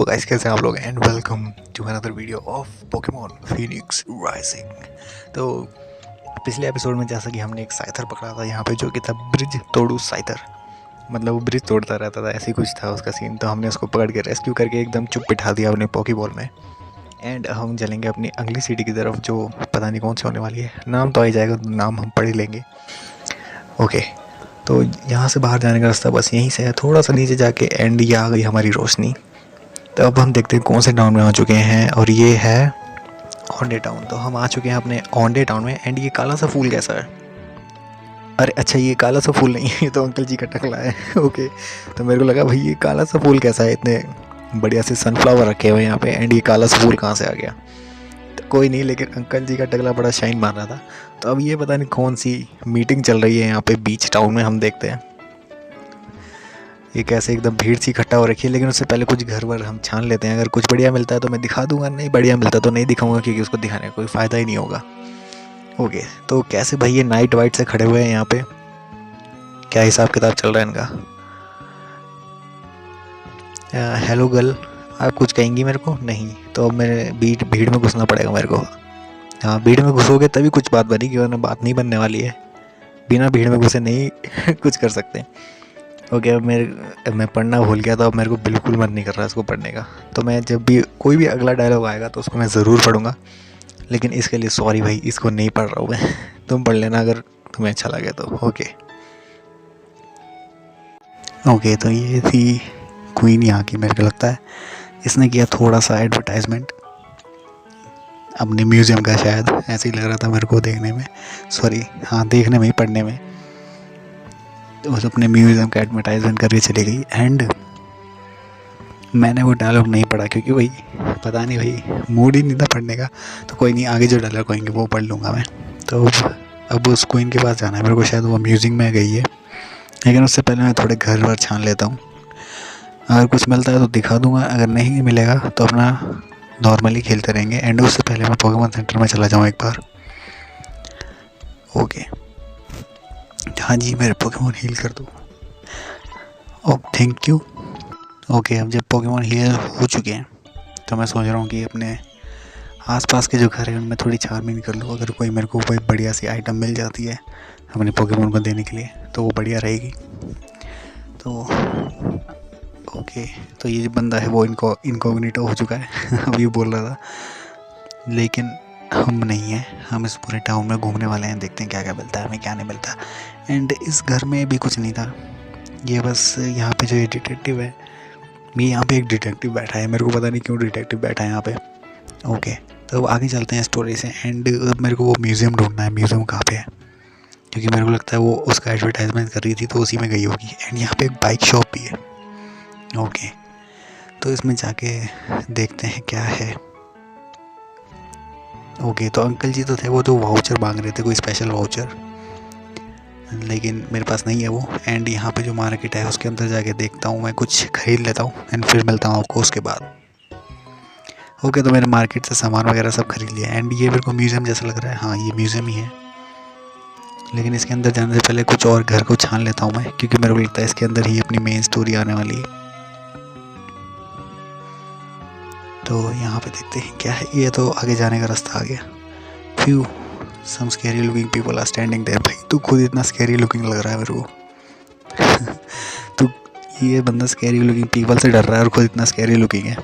Hello guys, कैसे हैं आप लोग and welcome to another video of Pokemon Phoenix Rising. तो पिछले एपिसोड में जैसा कि हमने एक साइथर पकड़ा था यहाँ पे, जो कि था ब्रिज तोड़ू साइथर। मतलब वो ब्रिज तोड़ता रहता था, ऐसे ही कुछ था उसका सीन। तो हमने उसको पकड़ के रेस्क्यू करके एकदम चुप बिठा दिया अपने पॉकीबॉल में। एंड हम चलेंगे अपनी अगली सिटी की तरफ, जो पता नहीं कौन सी होने वाली है। नाम तो आ ही जाएगा, तो नाम हम पढ़ ही लेंगे। ओके, तो यहाँ से बाहर जाने का रास्ता बस यहीं से है, थोड़ा सा नीचे जाके एंड ये आ गई हमारी रोशनी। तो अब हम देखते हैं कौन से टाउन में आ चुके हैं, और ये है ओंडे टाउन। तो हम आ चुके हैं अपने ओंडे टाउन में। एंड ये काला सा फूल कैसा है? अरे अच्छा, ये काला सा फूल नहीं है, ये तो अंकल जी का टकला है। ओके, तो मेरे को लगा भाई ये काला सा फूल कैसा है, इतने बढ़िया से सनफ्लावर रखे हुए हैं यहाँ पे, एंड ये काला सा फूल कहाँ से आ गया? तो कोई नहीं, लेकिन अंकल जी का टकला बड़ा शाइन मार रहा था। तो अब ये पता नहीं कौन सी मीटिंग चल रही है यहाँ पे बीच टाउन में, हम देखते हैं। ये कैसे एकदम भीड़ सी इकट्ठा हो रखी है, लेकिन उससे पहले कुछ घर वर हम छान लेते हैं। अगर कुछ बढ़िया मिलता है तो मैं दिखा दूंगा, नहीं बढ़िया मिलता तो नहीं दिखाऊंगा, क्योंकि उसको दिखाने का कोई फ़ायदा ही नहीं होगा। ओके, तो कैसे भाई ये नाइट वाइट से खड़े हुए हैं यहाँ पे, क्या हिसाब किताब चल रहा है इनका? हेलो गर्ल, आप कुछ कहेंगी मेरे को? नहीं, तो अब मेरे भीड़ में घुसना पड़ेगा मेरे को। हाँ, भीड़ में घुसोगे तभी कुछ बात बनेगी, वरना बात नहीं बनने वाली है। बिना भीड़ में घुसे नहीं कुछ कर सकते। ओके, अब मैं पढ़ना भूल गया, तो अब मेरे को बिल्कुल मन नहीं कर रहा इसको पढ़ने का। तो मैं जब भी कोई भी अगला डायलॉग आएगा तो उसको मैं ज़रूर पढ़ूंगा, लेकिन इसके लिए सॉरी भाई, इसको नहीं पढ़ रहा हूँ मैं। तुम पढ़ लेना अगर तुम्हें अच्छा लगे तो। ओके, तो ये थी क्वीन यहाँ की। मेरे को लगता है इसने किया थोड़ा सा एडवर्टाइजमेंट अपने म्यूज़ियम का, शायद ऐसे ही लग रहा था मेरे को देखने में। सॉरी, हाँ देखने में ही, पढ़ने में। उस अपने म्यूज़ियम का एडवर्टाइजमेंट करके चली गई। एंड मैंने वो डायलॉग नहीं पढ़ा, क्योंकि भाई पता नहीं भाई, मूड ही नहीं था पढ़ने का। तो कोई नहीं, आगे जो डायलॉग होंगे वो पढ़ लूँगा मैं। तो अब उस क्वीन के पास जाना है मेरे को, शायद वो म्यूज़ियम में गई है। लेकिन उससे पहले मैं थोड़े घर वर छान लेता हूँ। अगर कुछ मिलता है तो दिखा दूँगा, अगर नहीं मिलेगा तो अपना नॉर्मली खेलते रहेंगे। एंड उससे पहले मैं पोकेमॉन सेंटर में चला जाऊँ एक बार। ओके, हाँ जी, मेरे पोकेमॉन हील कर दो। Oh thank you. ओके, अब जब पोकेमॉन हील हो चुके हैं तो मैं सोच रहा हूँ कि अपने आसपास के जो घर हैं उनमें थोड़ी छानबीन कर लूँ। अगर कोई मेरे को कोई बढ़िया सी आइटम मिल जाती है अपने पोकेमॉन को देने के लिए तो वो बढ़िया रहेगी। तो ओके, तो ये जो बंदा है वो इनकॉग्निटो हो चुका है। अभी बोल रहा था, लेकिन हम नहीं हैं। हम इस पूरे टाउन में घूमने वाले हैं, देखते हैं क्या क्या मिलता है हमें, क्या नहीं मिलता। एंड इस घर में भी कुछ नहीं था। ये बस यहाँ पे जो ये डिटेक्टिव है, मैं यहाँ पे एक डिटेक्टिव बैठा है, मेरे को पता नहीं क्यों डिटेक्टिव बैठा है यहाँ पे। ओके, तो अब आगे चलते हैं स्टोरी से। एंड अब मेरे को वो म्यूज़ियम ढूंढना है। म्यूज़ियम कहाँ पे है? क्योंकि मेरे को लगता है वो उसका एडवर्टाइजमेंट कर रही थी तो उसी में गई होगी। एंड यहाँ पे एक बाइक शॉप भी है। ओके, तो इसमें जाके देखते हैं क्या है। ओके, तो अंकल जी तो थे, वो तो वाउचर मांग रहे थे, कोई स्पेशल वाउचर, लेकिन मेरे पास नहीं है वो। एंड यहाँ पे जो मार्केट है उसके अंदर जाके देखता हूँ, मैं कुछ खरीद लेता हूँ एंड फिर मिलता हूँ आपको उसके बाद। ओके, तो मैंने मार्केट से सामान वगैरह सब खरीद लिया। एंड ये मेरे को म्यूज़ियम जैसा लग रहा है। हाँ, ये म्यूज़ियम ही है, लेकिन इसके अंदर जाने से पहले कुछ और घर को छान लेता हूँ मैं, क्योंकि मेरे को लगता है इसके अंदर ही अपनी मेन स्टोरी आने वाली है। तो यहाँ पे देखते हैं क्या है। ये तो आगे जाने का रास्ता आ गया। Phew, some scary looking people are standing there. भाई तू खुद इतना स्कैरी लुकिंग लग रहा है मेरे को। तो ये बंदा स्कैरी लुकिंग पीपल से डर रहा है और खुद इतना स्कैरी लुकिंग है।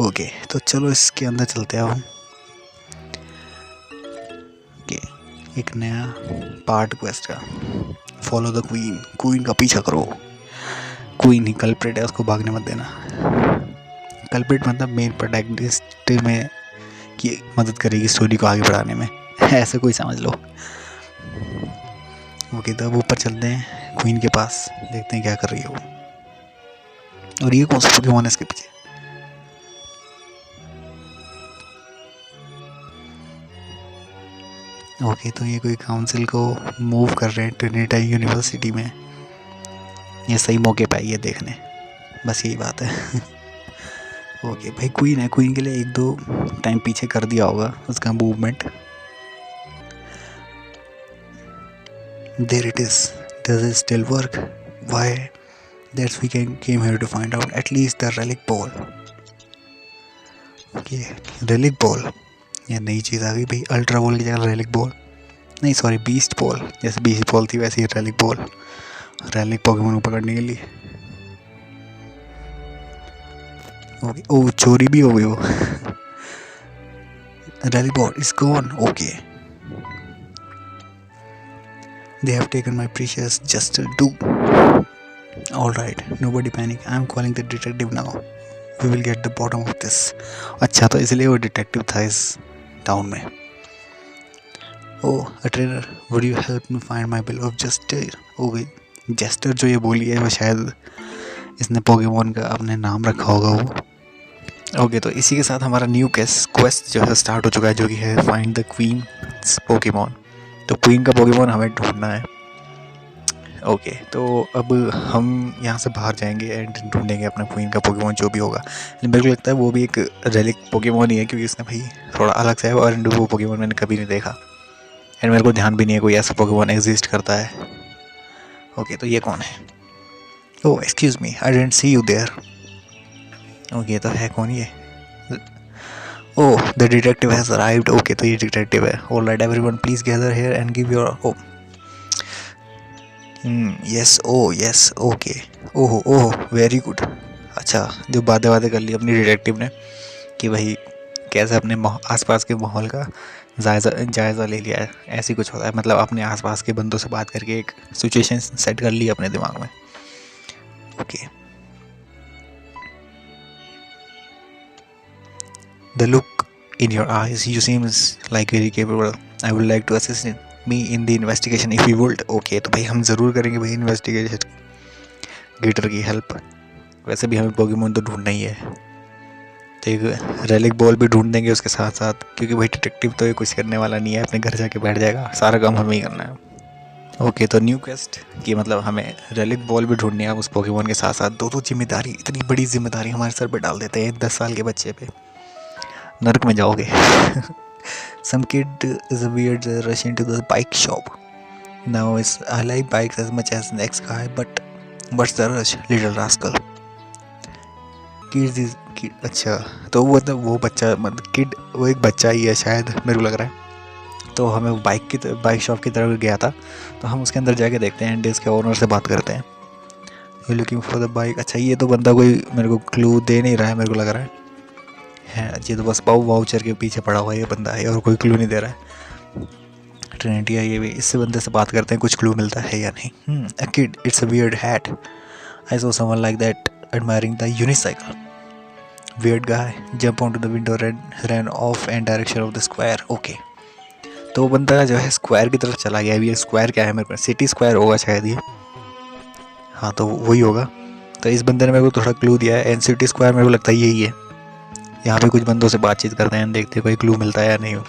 ओके, तो चलो इसके अंदर चलते हैं हम। ओके, एक नया पार्ट क्वेस्ट का, फॉलो द क्वीन। क्वीन का पीछा करो। क्वीन ही कल्प्रिट है, उसको भागने मत देना। कल्प्रिट मतलब मेन प्रोटैगनिस्ट में की मदद करेगी स्टोरी को आगे बढ़ाने में, ऐसे कोई समझ लो। ओके, तो अब ऊपर चलते हैं क्वीन के पास, देखते हैं क्या कर रही है वो। और ये कौन सा पोकेमॉन है इसके पीछे? ओके, तो ये कोई काउंसिल को मूव कर रहे हैं ट्रिनिटी यूनिवर्सिटी में। ये सही मौके पे आई है देखने, बस यही बात है। ओके भाई, क्वीन है, क्वीन के लिए एक दो टाइम पीछे कर दिया होगा उसका movement. There it is, does it still work? Why? That's we came here to find out. At least the relic ball. Okay, relic ball, ये नई चीज़ आ गई भाई। अल्ट्रा बॉल की जगह रेलिक बॉल, नहीं सॉरी बीस्ट बॉल, जैसे beast ball थी वैसे ही रेलिक बॉल, रेलिक पोकेमोन को पकड़ने के लिए। ओके, ओ चोरी भी हो गई वो। Relic ball is gone. Okay, they have taken my precious Juster 2. Alright, nobody panic, I am calling the detective now. We will get the bottom of this. अच्छा, तो इसलिए वो डिटेक्टिव था इस टाउन में। ओह, a trainer, would you help me find my bill of Juster? Okay, Jester जो ये बोली है वो शायद इसने पोकेमोन का अपने नाम रखा होगा वो। ओके, तो इसी के साथ हमारा न्यू क्वेस्ट जो है स्टार्ट हो चुका है, जो कि है फाइंड द क्वीन पोकेमोन। तो क्वीन का पोकेमोन हमें ढूंढना है। ओके, तो अब हम यहाँ से बाहर जाएंगे एंड ढूंढेंगे अपना क्वीन का पोकेमोन जो भी होगा। मेरे को लगता है वो भी एक रेलिक पोकेमोन ही है, क्योंकि उसने भाई थोड़ा अलग सा है और वो पोकेमोन मैंने कभी नहीं देखा एंड मेरे को ध्यान भी नहीं है कोई ऐसा पोकेमोन एग्जिस्ट करता है। ओके, तो ये कौन है? Oh excuse me, I didn't see you there. Okay, तो है कौन ये? Oh, the detective has arrived. Okay, तो ये डिटेक्टिव है। Alright everyone, please gather here and give your yes, oh yes, okay, ओहो ओहो, वेरी गुड। अच्छा, जो बातें कर ली अपनी डिटेक्टिव ने कि भाई कैसे अपने आसपास के माहौल का जायज़ा ले लिया है, ऐसी कुछ होता है। मतलब अपने आसपास के बंदों से बात करके एक सिचुएशन सेट कर ली अपने दिमाग में। Okay, the look in your eyes, you seems like very capable. I would like to assist me in the investigation if you would. Okay, तो भाई हम ज़रूर करेंगे भाई इन्वेस्टिगेशन, गेटर की हेल्प। वैसे भी हमें पोकेमोन तो ढूंढना ही है, तो एक रेलिक बॉल भी ढूंढ देंगे उसके साथ साथ, क्योंकि भाई डिटेक्टिव तो ये कुछ करने वाला नहीं है, अपने घर जाके बैठ जाएगा, सारा काम हमें ही करना है। ओके, तो न्यू क्वेस्ट कि मतलब हमें रेलिक बॉल भी ढूंढनी है उस पोकेमोन के साथ साथ। दो जिम्मेदारी, इतनी बड़ी जिम्मेदारी हमारे सर पे डाल देते हैं 10 साल के बच्चे पे। नरक में जाओगे। Some kid is a weird rush into the bike shop. Now I like bikes as much as the next guy, but what's the rush, little rascal? Kids is kid, अच्छा, तो वो बच्चा मतलब किड वो एक बच्चा ही है शायद, मेरे को लग रहा है। तो हमें बाइक शॉप की तरफ गया था, तो हम उसके अंदर जाके देखते हैं एंड इसके ओनर से बात करते हैं। You looking for the bike. अच्छा, ये तो बंदा कोई मेरे को क्लू दे नहीं रहा है, मेरे को लग रहा है ये तो बस वाउचर के पीछे पड़ा हुआ ये बंदा है और कोई क्लू नहीं दे रहा है। ट्रिनिटी है ये भी, इससे बंदे से बात करते हैं कुछ क्लू मिलता है या नहीं। A kid, it's a weird hat, I saw someone like that admiring the unicycle. Weird guy jump on to the window run off and direction of the square. Okay, तो वो बंदा जो है स्क्वायर की तरफ चला गया। अभी ये स्क्वायर क्या है मेरे पास, सिटी स्क्वायर होगा शायद ये, हाँ तो वही होगा। तो इस बंदे ने मेरे को थोड़ा क्लू दिया है एंड सिटी स्क्वायर मेरे को लगता है यही है। यहाँ पे कुछ बंदों से बातचीत करते हैं, देखते हैं कोई क्लू मिलता है या नहीं हो।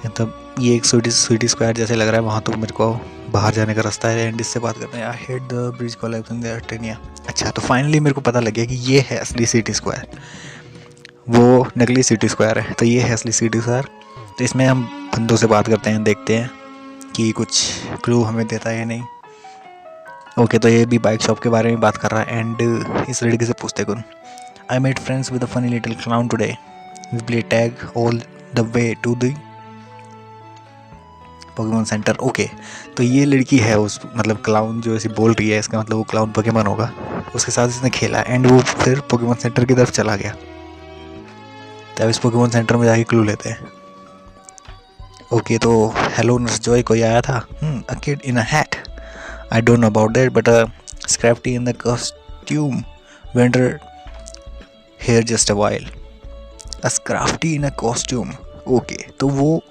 मतलब ये एक सिटी स्क्वायर जैसे लग रहा है, वहाँ तो मेरे को बाहर जाने का रास्ता है एंड इससे बात करते हैं। I hate the bridge collapse in the Taenia. अच्छा, तो फाइनली मेरे को पता लग गया कि ये है असली सिटी स्क्वायर, वो नकली सिटी स्क्वायर है। तो ये है असली सिटी स्क्वायर। तो इसमें हम बंदों से बात करते हैं, देखते हैं कि कुछ क्लू हमें देता है या नहीं। ओके, तो ये भी बाइक शॉप के बारे में बात कर रहा है एंड इस लड़की से पूछते कौन। I made friends with a funny little clown today. We play tag all the way to the Pokemon Center. Okay, तो ये लड़की है उस मतलब क्लाउन जो ऐसी बोल रही है, इसका मतलब वो क्लाउन पोकेमोन होगा, उसके साथ इसने खेला एंड वो फिर पोकेमोन सेंटर की तरफ चला गया। तब इस पोकेमोन सेंटर में जाके क्लू लेते हैं। ओके, तो हेलो नर्स जॉय, कोई आया था? A kid in a hat. I don't know about that, but a Scrafty in the costume vendor here just a while. A Scrafty in a costume. Okay, तो वो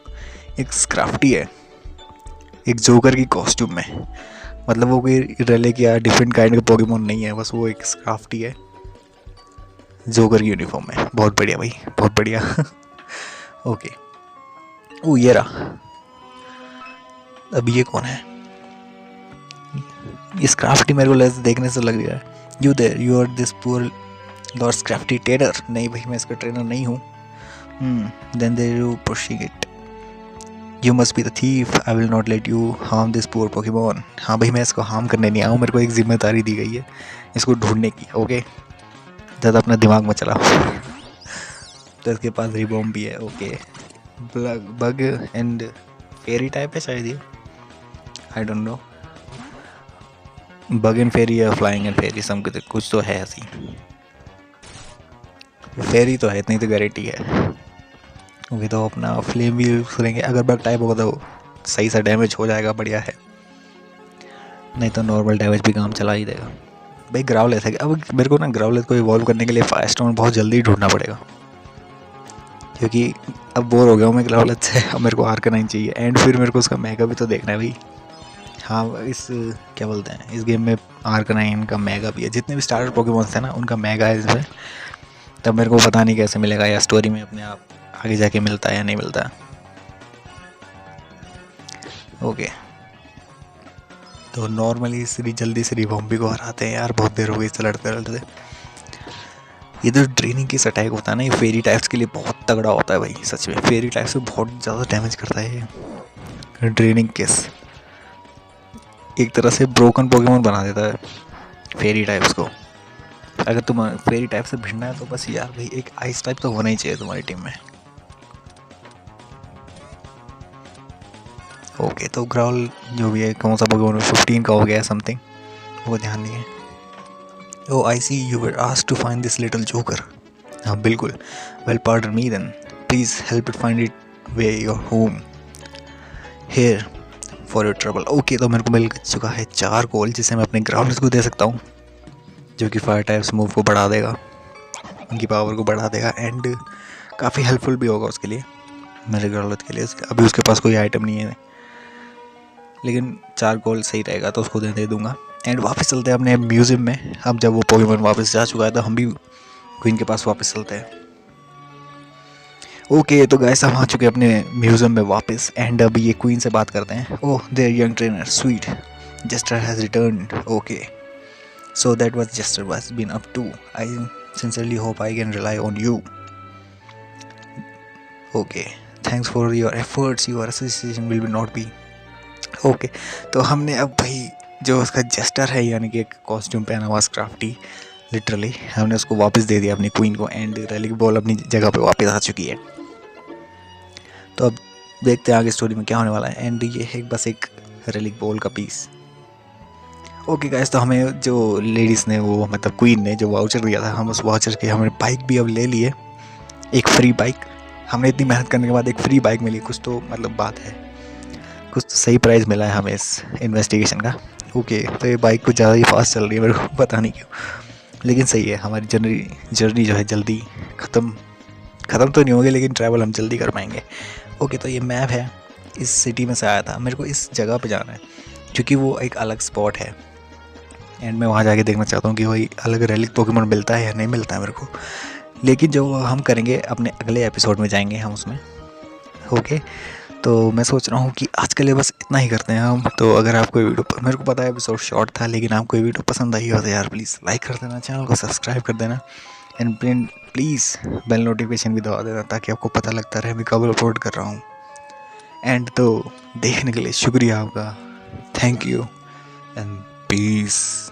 एक स्क्राफ्टी है एक joker की costume में। मतलब वो कोई रेलिक या डिफरेंट काइंड का पोकेमोन नहीं है, बस वो एक स्क्राफ्टी है जोकर की यूनिफॉर्म में। बहुत बढ़िया भाई, बहुत बढ़िया। ओके, ओ ये रहा। अब ये कौन है? ये स्क्राफ्टी मेरे को देखने से लग रहा है। You there, you are this poor lord Scrafty trader. नहीं भाई, मैं इसका ट्रेनर नहीं हूँ। Then there you pushing it, you must be the thief, I will not let you harm this poor Pokemon. हाँ भाई, मैं इसको हार्म करने नहीं आया हूँ, मेरे को एक जिम्मेदारी दी गई है इसको ढूंढने की। ओके, ज़्यादा अपना दिमाग मत चलाओ। तो इसके पास रिबॉम्ब भी है। Okay, bug and fairy type है शायद ये, I don't know. Bug and fairy या फ्लाइंग एंड फेरी सम कुछ तो है ऐसी। फेरी तो है, इतनी तो गारंटी है। ओके, तो अपना फ्लेम भी यूज़ करेंगे। अगर बग टाइप होगा तो सही सा डैमेज हो जाएगा, बढ़िया है। नहीं तो नॉर्मल डैमेज भी काम चला ही देगा। भाई ग्राउलेथ है, अब मेरे को ना ग्राउलेथ को इवॉल्व करने के लिए फायर स्टोन बहुत जल्दी ढूंढना पड़ेगा, क्योंकि अब बोर हो गया हूँ मैं ग्राउलेथ से। अब मेरे को आर्कनाइन चाहिए, एंड फिर मेरे को उसका मेगा भी तो देखना है भाई। हाँ, इस क्या बोलते हैं, इस गेम में आर्कनाइन का मेगा भी है। जितने भी स्टार्टर पोकेमॉन्स हैं ना, उनका मेगा है इसमें। तब मेरे को पता नहीं कैसे मिलेगा, या स्टोरी में अपने आप आगे जाके मिलता है या नहीं मिलता। ओके, तो नॉर्मली जल्दी से रिबॉम्बी को हराते हैं यार, बहुत देर हो गई इससे लड़ते लड़ते। ये जो ड्रेनिंग किस अटैक होता है ना, ये फेरी टाइप्स के लिए बहुत तगड़ा होता है भाई, सच में। फेरी टाइप्स से बहुत ज़्यादा डैमेज करता है ये ड्रेनिंग किस। एक तरह से ब्रोकन पोकेमॉन बना देता है फेरी टाइप्स को। अगर तुम फेरी टाइप से भिड़ना है तो बस यार भाई एक आइस टाइप तो होना ही चाहिए तुम्हारी टीम में। ओके, तो ग्राउल जो भी है, कौन सा पोकेमॉन 15 का हो गया समथिंग, वो ध्यान नहीं है। Oh I see you were asked to find this little joker. हाँ बिल्कुल, well pardon me then, please help it find it way your home here for your trouble. Okay, तो मेरे को मिल चुका है 4 गोल, जिसे मैं अपने ग्राउंडर्स को दे सकता हूँ, जो कि फायर टाइप्स मूव को बढ़ा देगा, उनकी पावर को बढ़ा देगा, एंड काफ़ी हेल्पफुल भी होगा उसके लिए, मेरे ग्राउंडर के लिए। अभी उसके पास कोई आइटम नहीं है, लेकिन 4 गोल सही रहेगा तो उसको दे दूंगा। एंड वापस चलते हैं अपने म्यूज़ियम में। अब जब वो पोकेमॉन वापस जा चुका है तो हम भी क्वीन के पास वापस चलते हैं। ओके, तो गाइस हम आ चुके हैं अपने म्यूज़ियम में वापस, एंड अब ये क्वीन से बात करते हैं। Oh there young trainer sweet, Jester has returned. Okay, so that was Jester was been up to, I sincerely hope I can rely on you. Okay, thanks for your efforts, your association will be not be. ओके, तो हमने अब भाई जो उसका Juster है, यानी कि एक कॉस्ट्यूम पहना हुआ स्क्राफ्टी, लिटरली हमने उसको वापस दे दिया अपनी क्वीन को, एंड रेलिक बॉल अपनी जगह पे वापस आ चुकी है। तो अब देखते हैं आगे स्टोरी में क्या होने वाला है। एंड ये है बस एक रेलिक बॉल का पीस। ओके गाइस, तो हमें जो लेडीज़ ने, वो मतलब क्वीन ने जो वाउचर दिया था, हम उस वाउचर के हमें बाइक भी अब ले लिए, एक फ्री बाइक। हमने इतनी मेहनत करने के बाद एक फ्री बाइक मिली, कुछ तो मतलब बात है, कुछ तो सही प्राइस मिला है हमें इस इन्वेस्टिगेशन का। ओके, तो ये बाइक कुछ ज़्यादा ही फास्ट चल रही है, मेरे को पता नहीं क्यों, लेकिन सही है। हमारी जर्नी जो है जल्दी ख़त्म तो नहीं होगी, लेकिन ट्रैवल हम जल्दी कर पाएंगे। ओके, तो ये मैप है, इस सिटी में से आया था, मेरे को इस जगह पे जाना है, क्योंकि वो एक अलग स्पॉट है, एंड मैं वहाँ जाके देखना चाहता हूँ कि वही अलग रेलिक पोकेमॉन मिलता है या नहीं मिलता है मेरे को। लेकिन जो हम करेंगे अपने अगले एपिसोड में जाएंगे हम उसमें। ओके, तो मैं सोच रहा हूँ कि आज के लिए बस इतना ही करते हैं हम। तो अगर आपको वीडियो, मेरे को पता है एपिसोड शॉर्ट था, लेकिन आपको ये वीडियो पसंद आई हो तो यार प्लीज़ लाइक कर देना, चैनल को सब्सक्राइब कर देना, एंड प्लीज़ बेल नोटिफिकेशन भी दबा देना, ताकि आपको पता लगता रहे मैं कब अपलोड कर रहा हूँ। एंड तो देखने के लिए शुक्रिया आपका, थैंक यू एंड पीस।